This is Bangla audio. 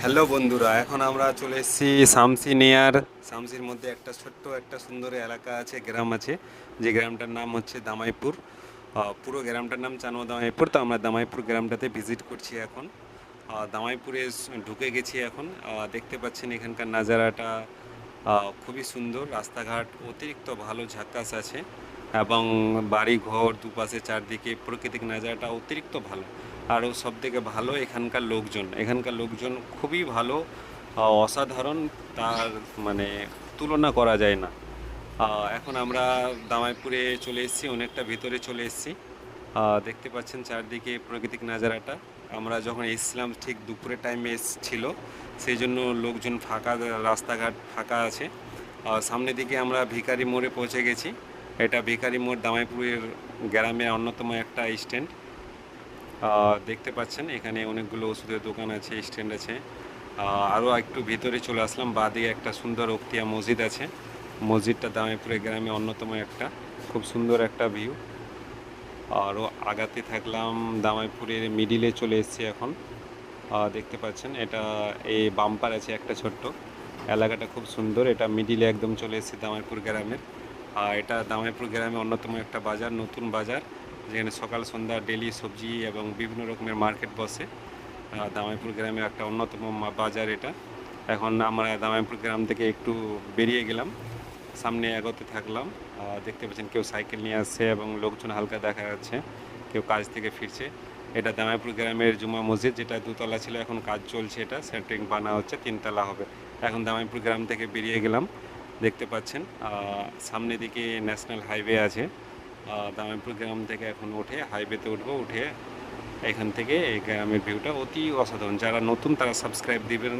হ্যালো বন্ধুরা, এখন আমরা চলে এসেছি শামসি নেয়ার। শামসির মধ্যে একটা ছোট্ট একটা সুন্দর এলাকা আছে, গ্রাম আছে, যে গ্রামটার নাম হচ্ছে দামাইপুর। পুরো গ্রামটার নাম চানো দামাইপুর। তো আমরা দামাইপুর গ্রামটাতে ভিজিট করছি এখন। দামাইপুরে ঢুকে গেছি এখন। দেখতে পাচ্ছেন এখানকার নাজারাটা খুবই সুন্দর। রাস্তাঘাট অতিরিক্ত ভালো, ঝাক্কাস আছে, এবং বাড়ি ঘর দুপাশে চারদিকে প্রাকৃতিক নাজারাটা অতিরিক্ত ভালো। আরও সবথেকে ভালো এখানকার লোকজন খুবই ভালো, অসাধারণ। তার মানে তুলনা করা যায় না। এখন আমরা দামাইপুরে চলে এসেছি, অনেকটা ভিতরে চলে এসেছি। দেখতে পাচ্ছেন চারদিকে প্রাকৃতিক নাজারাটা। আমরা যখন এসেছিলাম ঠিক দুপুরের টাইমে ছিল, সেই জন্য লোকজন ফাঁকা, রাস্তাঘাট ফাঁকা আছে। সামনের দিকে আমরা ভিখারি মোড়ে পৌঁছে গেছি। এটা ভিখারি মোড় দামাইপুরের গ্রামের অন্যতম একটা স্ট্যান্ড। দেখতে পাচ্ছেন এখানে অনেকগুলো ওষুধের দোকান আছে, স্ট্যান্ড আছে। আরও একটু ভিতরে চলে আসলাম, বাদিকে একটা সুন্দর অক্তিয়া মসজিদ আছে। মসজিদটা দামাইপুরের গ্রামে অন্যতম একটা খুব সুন্দর একটা ভিউ। আরও আগাতে থাকলাম, দামাইপুরের মিডিলে চলে এসেছি এখন। দেখতে পাচ্ছেন এটা এই বাম্পার আছে একটা ছোট্ট। এলাকাটা খুব সুন্দর, এটা মিডিলে একদম চলে এসেছি দামাইপুর গ্রামের। এটা দামাইপুর গ্রামে অন্যতম একটা বাজার, নতুন বাজার, যেখানে সকাল সন্ধ্যা ডেলি সবজি এবং বিভিন্ন রকমের মার্কেট বসে। দামাইপুর গ্রামের একটা অন্যতম বাজার এটা। এখন আমরা দামাইপুর গ্রাম থেকে একটু বেরিয়ে গেলাম, সামনে এগোতে থাকলাম। দেখতে পাচ্ছেন কেউ সাইকেল নিয়ে আসছে এবং লোকজন হালকা দেখা যাচ্ছে, কেউ কাজ থেকে ফিরছে। এটা দামাইপুর গ্রামের জুমা মসজিদ, যেটা দুতলা ছিল, এখন কাজ চলছে, এটা সেন্টারিং বানা হচ্ছে, তিনতলা হবে। এখন দামাইপুর গ্রাম থেকে বেরিয়ে গেলাম। দেখতে পাচ্ছেন সামনে দিকে ন্যাশনাল হাইওয়ে আছে। দামাইপুর গ্রাম থেকে এখন উঠে হাইওয়েতে উঠবো, উঠে এখান থেকে এই গ্রামের ভিউটা অতি অসাধারণ। যারা নতুন তারা সাবস্ক্রাইব দিবেন।